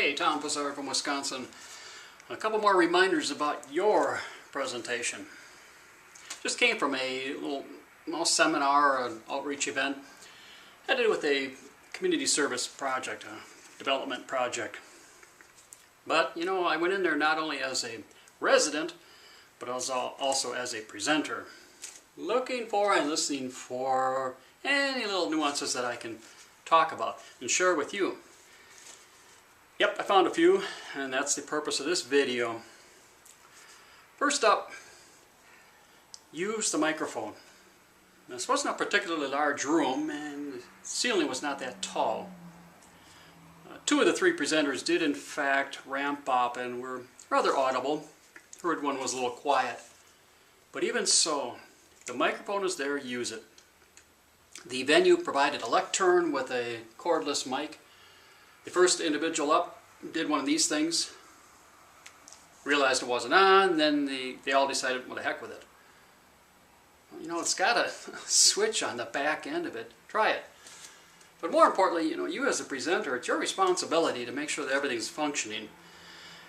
Hey, Tom Pizarro from Wisconsin. A couple more reminders about your presentation. Just came from a little seminar or an outreach event. Had to do with a community service project, a development project. But, you know, I went in there not only as a resident, but also as a presenter. Looking for and listening for any little nuances that I can talk about and share with you. Yep, I found a few, and that's the purpose of this video. First up, use the microphone. Now, this wasn't a particularly large room, and the ceiling was not that tall. Two of the three presenters did in fact ramp up and were rather audible. Third one was a little quiet. But even so, if the microphone is there, use it. The venue provided a lectern with a cordless mic. The first individual up did one of these things, realized it wasn't on, then they all decided, well, the heck with it. Well, you know, it's got a switch on the back end of it. Try it. But more importantly, you know, you as a presenter, it's your responsibility to make sure that everything's functioning.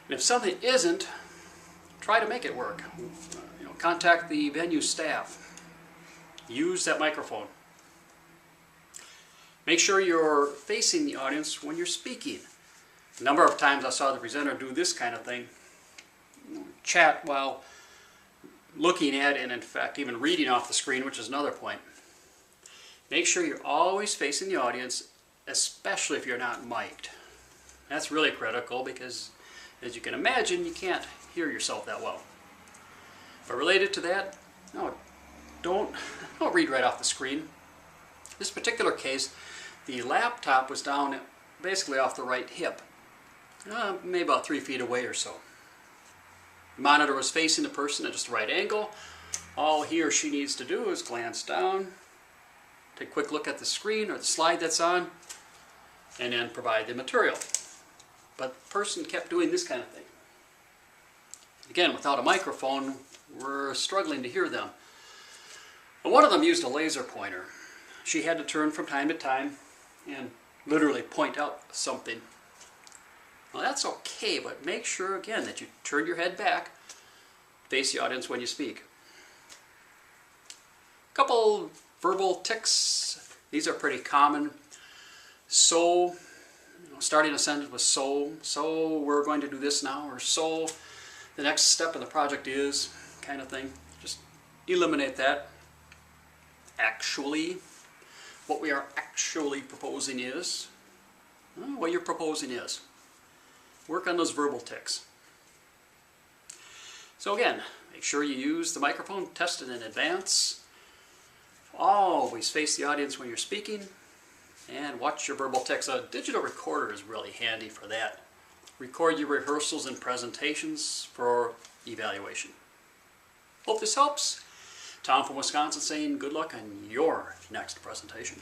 And if something isn't, try to make it work. You know, contact the venue staff. Use that microphone. Make sure you're facing the audience when you're speaking. A number of times I saw the presenter do this kind of thing. Chat while looking at and in fact even reading off the screen, which is another point. Make sure you're always facing the audience, especially if you're not mic'd. That's really critical because, as you can imagine, you can't hear yourself that well. But related to that, no, don't read right off the screen. This particular case, the laptop was down basically off the right hip, maybe about 3 feet away or so. The monitor was facing the person at just the right angle. All he or she needs to do is glance down, take a quick look at the screen or the slide that's on, and then provide the material. But the person kept doing this kind of thing. Again, without a microphone, we're struggling to hear them. And one of them used a laser pointer. She had to turn from time to time and literally point out something. Well, that's okay, but make sure again that you turn your head back, face the audience when you speak. A couple verbal tics. These are pretty common. So, you know, starting a sentence with so we're going to do this now, or so the next step in the project is, kind of thing. Just eliminate that. Actually, what we are actually proposing is, what you're proposing is. Work on those verbal tics. So again, make sure you use the microphone, test it in advance. Always face the audience when you're speaking, and watch your verbal tics. A digital recorder is really handy for that. Record your rehearsals and presentations for evaluation. Hope this helps. Tom from Wisconsin saying good luck on your next presentation.